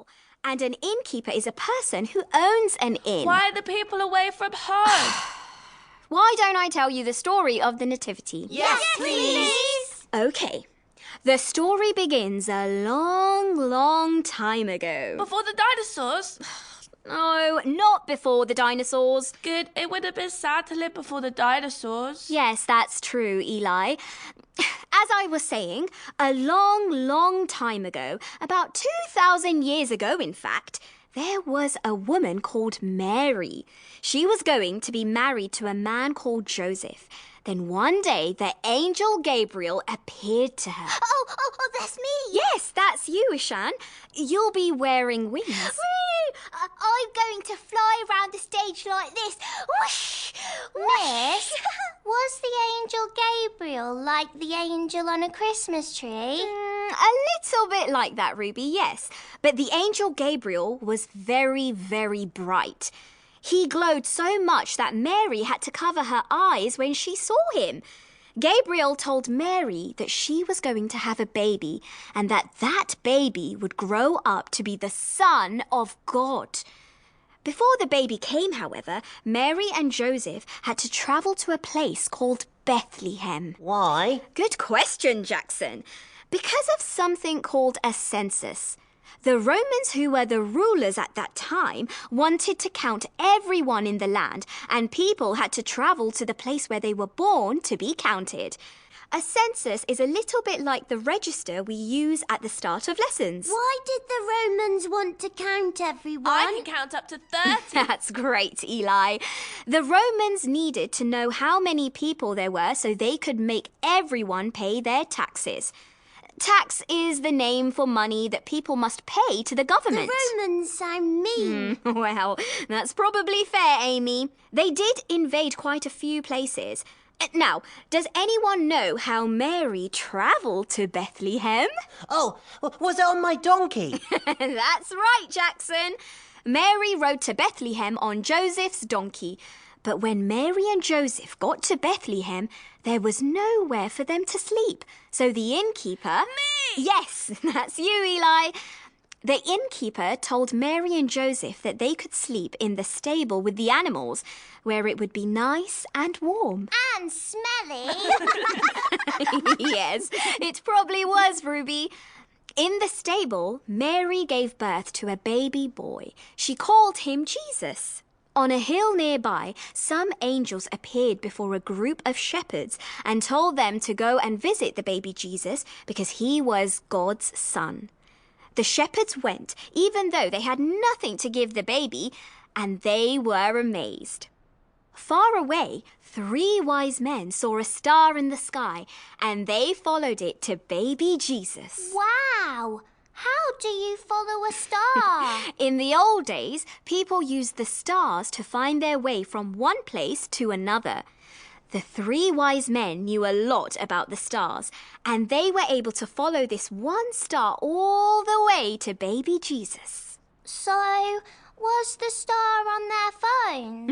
well. And an innkeeper is a person who owns an inn. Why are the people away from home? Why don't I tell you the story of the Nativity? Yes, please! Okay. The story begins a long, long time ago. Before the dinosaurs? No, not before the dinosaurs. Good, it would have been sad to live before the dinosaurs. Yes, that's true, Eli. As I was saying, a long, long time ago, about 2,000 years ago, in fact, there was a woman called Mary. She was going to be married to a man called Joseph. Then one day, the angel Gabriel appeared to her. Oh, that's me! Yes, that's you, Ishan. You'll be wearing wings. Woo! I'm going to fly around the stage like this. Whoosh! Miss, was the angel Gabriel like the angel on a Christmas tree? A little bit like that, Ruby, yes. But the angel Gabriel was very, very bright. He glowed so much that Mary had to cover her eyes when she saw him. Gabriel told Mary that she was going to have a baby and that baby would grow up to be the Son of God. Before the baby came, however, Mary and Joseph had to travel to a place called Bethlehem. Why? Good question, Jackson. Because of something called a census. The Romans, who were the rulers at that time, wanted to count everyone in the land, and people had to travel to the place where they were born to be counted. A census is a little bit like the register we use at the start of lessons. Why did the Romans want to count everyone? I can count up to 30. That's great, Eli. The Romans needed to know how many people there were so they could make everyone pay their taxes. Tax is the name for money that people must pay to the government. The Romans sound mean. Well, that's probably fair, Amy. They did invade quite a few places. Now, does anyone know how Mary travelled to Bethlehem? Oh, was it on my donkey? That's right, Jackson. Mary rode to Bethlehem on Joseph's donkey. But when Mary and Joseph got to Bethlehem, there was nowhere for them to sleep. So the innkeeper... Me! Yes, that's you, Eli. The innkeeper told Mary and Joseph that they could sleep in the stable with the animals, where it would be nice and warm. And smelly. Yes, it probably was, Ruby. In the stable, Mary gave birth to a baby boy. She called him Jesus. On a hill nearby, some angels appeared before a group of shepherds and told them to go and visit the baby Jesus because he was God's son. The shepherds went, even though they had nothing to give the baby, and they were amazed. Far away, 3 wise men saw a star in the sky, and they followed it to baby Jesus. Wow! How do you follow a star? In the old days, people used the stars to find their way from one place to another. The 3 wise men knew a lot about the stars, and they were able to follow this one star all the way to baby Jesus. So, was the star on their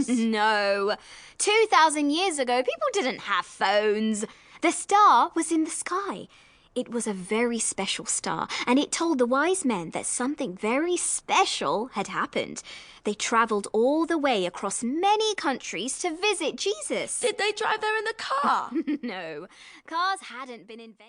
phones? No. 2,000 years ago, people didn't have phones. The star was in the sky. It was a very special star, and it told the wise men that something very special had happened. They travelled all the way across many countries to visit Jesus. Did they drive there in the car? No, cars hadn't been invented.